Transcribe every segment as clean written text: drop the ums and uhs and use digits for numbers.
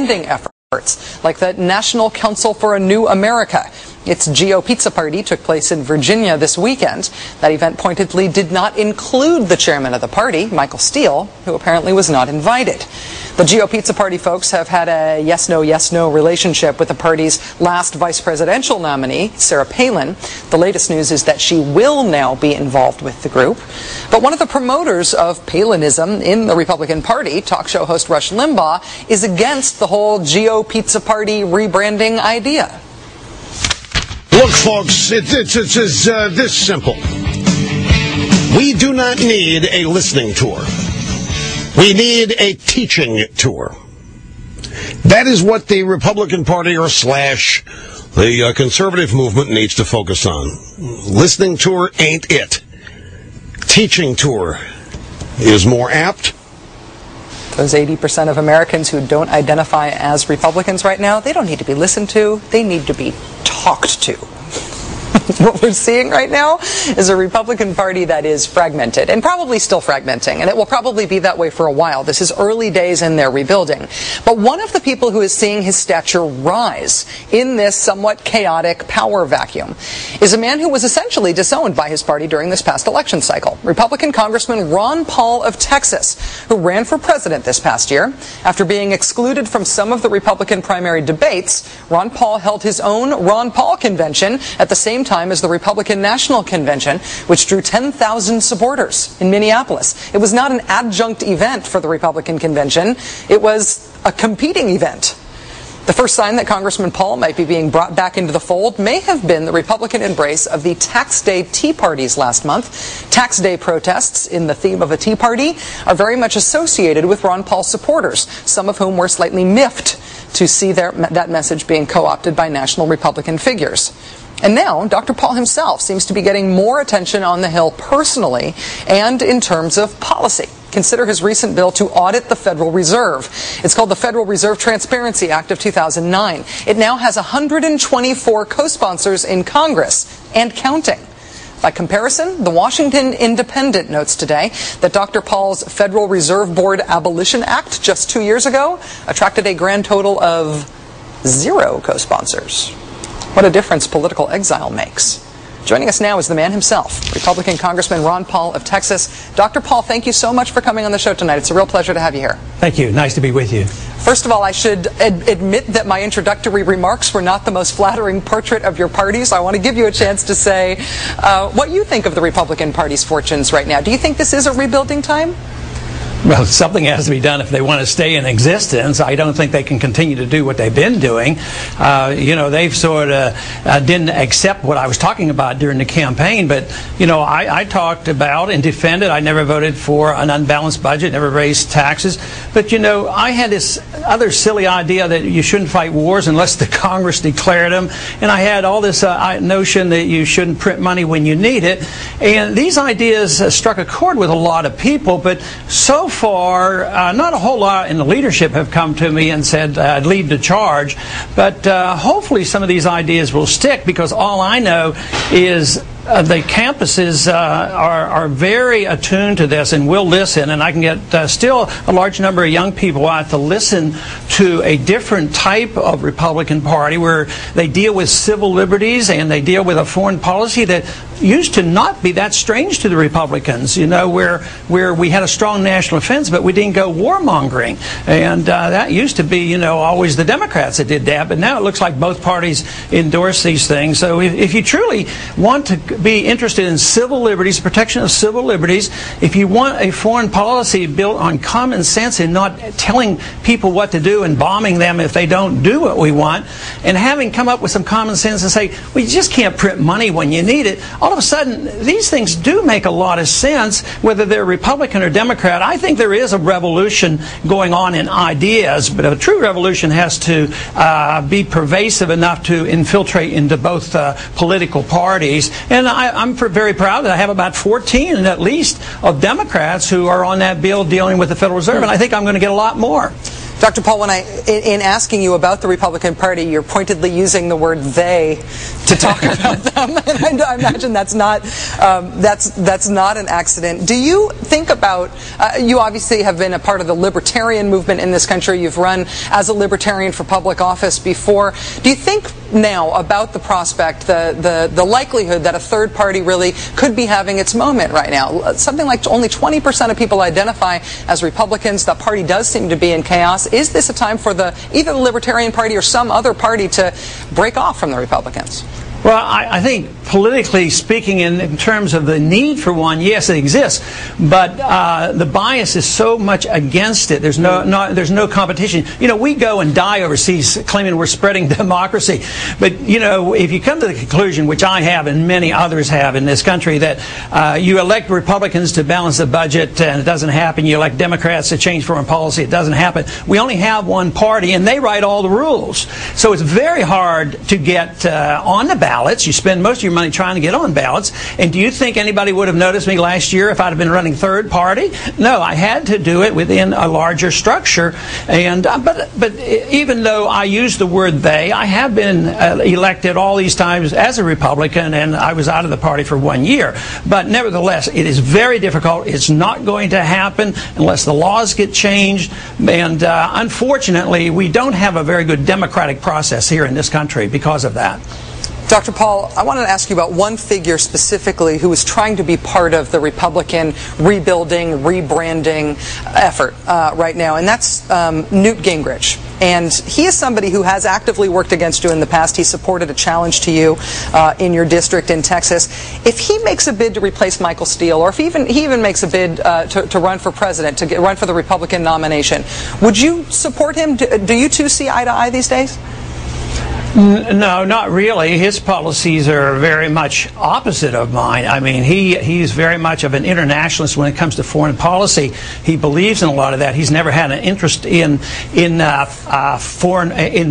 rebranding efforts, like the National Council for a New America. Its GOP party took place in Virginia this weekend. That event pointedly did not include the chairman of the party, Michael Steele, who apparently was not invited. The GOP party folks have had a yes-no relationship with the party's last vice presidential nominee, Sarah Palin. The latest news is that she will now be involved with the group. But one of the promoters of Palinism in the Republican Party, talk show host Rush Limbaugh, is against the whole GOP party rebranding idea. Look, folks, it's this simple. We do not need a listening tour. We need a teaching tour. That is what the Republican Party or slash the conservative movement needs to focus on. Listening tour ain't it. Teaching tour is more apt. Those 80% of Americans who don't identify as Republicans right now, they don't need to be listened to. They need to be talked to. What we're seeing right now is a Republican Party that is fragmented and probably still fragmenting, and it will probably be that way for a while. This is early days in their rebuilding. But one of the people who is seeing his stature rise in this somewhat chaotic power vacuum is a man who was essentially disowned by his party during this past election cycle. Republican Congressman Ron Paul of Texas, who ran for president this past year. After being excluded from some of the Republican primary debates, Ron Paul held his own Ron Paul convention at the same time as the Republican National Convention, which drew 10,000 supporters in Minneapolis. It was not an adjunct event for the Republican Convention. It was a competing event. The first sign that Congressman Paul might be being brought back into the fold may have been the Republican embrace of the Tax Day Tea Parties last month. Tax Day protests in the theme of a Tea Party are very much associated with Ron Paul supporters, some of whom were slightly miffed to see that message being co-opted by national Republican figures. And now, Dr. Paul himself seems to be getting more attention on the Hill personally and in terms of policy. Consider his recent bill to audit the Federal Reserve. It's called the Federal Reserve Transparency Act of 2009. It now has 124 co-sponsors in Congress and counting. By comparison, the Washington Independent notes today that Dr. Paul's Federal Reserve Board Abolition Act just 2 years ago attracted a grand total of 0 co-sponsors. What a difference political exile makes. Joining us now is the man himself, Republican Congressman Ron Paul of Texas. Dr. Paul, thank you so much for coming on the show tonight. It's a real pleasure to have you here. Thank you. Nice to be with you. First of all, I should admit that my introductory remarks were not the most flattering portrait of your party, so I want to give you a chance to say what you think of the Republican Party's fortunes right now. Do you think this is a rebuilding time? Well, something has to be done if they want to stay in existence. I don't think they can continue to do what they've been doing. They've sort of didn't accept what I was talking about during the campaign. But, I talked about and defended. I never voted for an unbalanced budget, never raised taxes. But, I had this other silly idea that you shouldn't fight wars unless the Congress declared them. And I had all this notion that you shouldn't print money when you need it. And these ideas struck a chord with a lot of people. But so far, not a whole lot in the leadership have come to me and said, lead the charge. But hopefully some of these ideas will stick, because all I know is the campuses are very attuned to this and will listen, and I can get still a large number of young people out to listen to a different type of Republican Party where they deal with civil liberties and they deal with a foreign policy that used to not be that strange to the Republicans, where we had a strong national defense, but we didn't go warmongering. And that used to be, always the Democrats that did that, but now it looks like both parties endorse these things. So if you truly want to be interested in civil liberties, protection of civil liberties, if you want a foreign policy built on common sense and not telling people what to do and bombing them if they don't do what we want, and having come up with some common sense and say, well, you just can't print money when you need it, all of a sudden these things do make a lot of sense, whether they're Republican or Democrat. I think there is a revolution going on in ideas, but a true revolution has to be pervasive enough to infiltrate into both political parties. And I'm very proud that I have about 14 at least of Democrats who are on that bill dealing with the Federal Reserve, and I think I'm going to get a lot more. Dr. Paul, in asking you about the Republican Party, you're pointedly using the word "they" to talk about them, and I imagine that's not an accident. Do you think about? You obviously have been a part of the libertarian movement in this country. You've run as a libertarian for public office before. Do you think now about the prospect, the likelihood that a third party really could be having its moment right now? Something like only 20% of people identify as Republicans. The party does seem to be in chaos. Is this a time for either the Libertarian Party or some other party to break off from the Republicans? Well, I think politically speaking, in terms of the need for one, yes, it exists, but the bias is so much against it. There's no competition. You know, we go and die overseas claiming we're spreading democracy, but you know, if you come to the conclusion, which I have and many others have in this country, that you elect Republicans to balance the budget and it doesn't happen, you elect Democrats to change foreign policy, it doesn't happen. We only have one party and they write all the rules, so it's very hard to get on the ballot. You spend most of your money trying to get on ballots. And do you think anybody would have noticed me last year if I'd have been running third party? No, I had to do it within a larger structure. And but even though I use the word they, I have been elected all these times as a Republican, and I was out of the party for 1 year. But nevertheless, it is very difficult. It's not going to happen unless the laws get changed. And unfortunately, we don't have a very good democratic process here in this country because of that. Dr. Paul, I wanted to ask you about one figure specifically who is trying to be part of the Republican rebuilding, rebranding effort right now, and that's Newt Gingrich. And he is somebody who has actively worked against you in the past. He supported a challenge to you in your district in Texas. If he makes a bid to replace Michael Steele, or if he even makes a bid to run for president, to run for the Republican nomination, would you support him? Do you two see eye to eye these days? No, not really. His policies are very much opposite of mine. I mean, he's very much of an internationalist when it comes to foreign policy. He believes in a lot of that. He's never had an interest in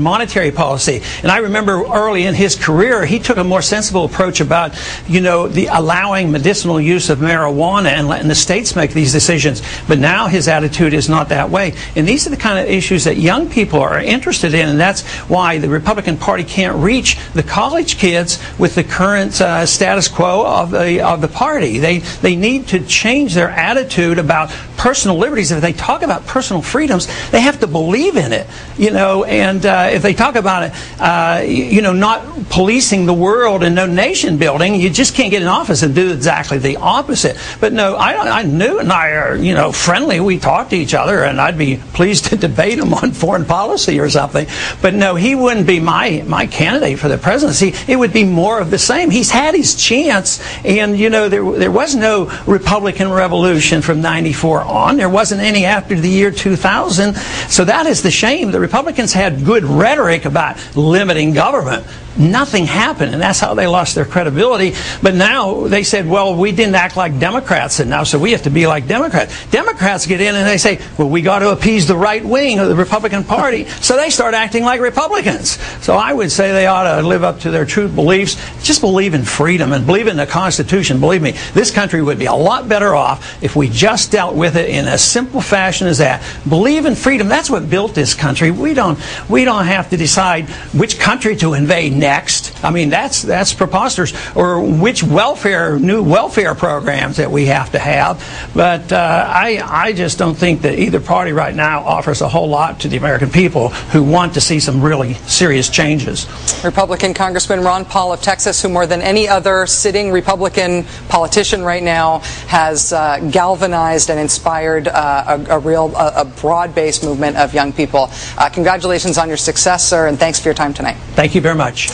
monetary policy. And I remember early in his career, he took a more sensible approach about, you know, the allowing medicinal use of marijuana and letting the states make these decisions. But now his attitude is not that way. And these are the kind of issues that young people are interested in, and that's why the Republican Party can't reach the college kids with the current status quo of the party. They need to change their attitude about personal liberties. If they talk about personal freedoms, they have to believe in it, you know. And if they talk about it, you know, not policing the world and no nation building, you just can't get in office and do exactly the opposite. But no, Newt and I are, you know, friendly. We talk to each other, and I'd be pleased to debate him on foreign policy or something. But no, he wouldn't be my candidate for the presidency. It would be more of the same. He's had his chance, and you know, there was no Republican revolution from '94 on. There wasn't any after the year 2000. So that is the shame. The Republicans had good rhetoric about limiting government. Nothing happened, and that's how they lost their credibility. But now they said, well, we didn't act like Democrats, and now so we have to be like Democrats. Democrats get in and they say, well, we got to appease the right wing of the Republican Party, so they start acting like Republicans. So I would say they ought to live up to their true beliefs. Just believe in freedom and believe in the Constitution. Believe me, this country would be a lot better off if we just dealt with it in a simple fashion as that. Believe in freedom. That's what built this country. We don't have to decide which country to invade next. I mean, that's preposterous. Or which new welfare programs that we have to have. But I just don't think that either party right now offers a whole lot to the American people who want to see some really serious changes. Republican Congressman Ron Paul of Texas, who more than any other sitting Republican politician right now has galvanized and inspired a broad-based movement of young people. Congratulations on your success, sir, and thanks for your time tonight. Thank you very much.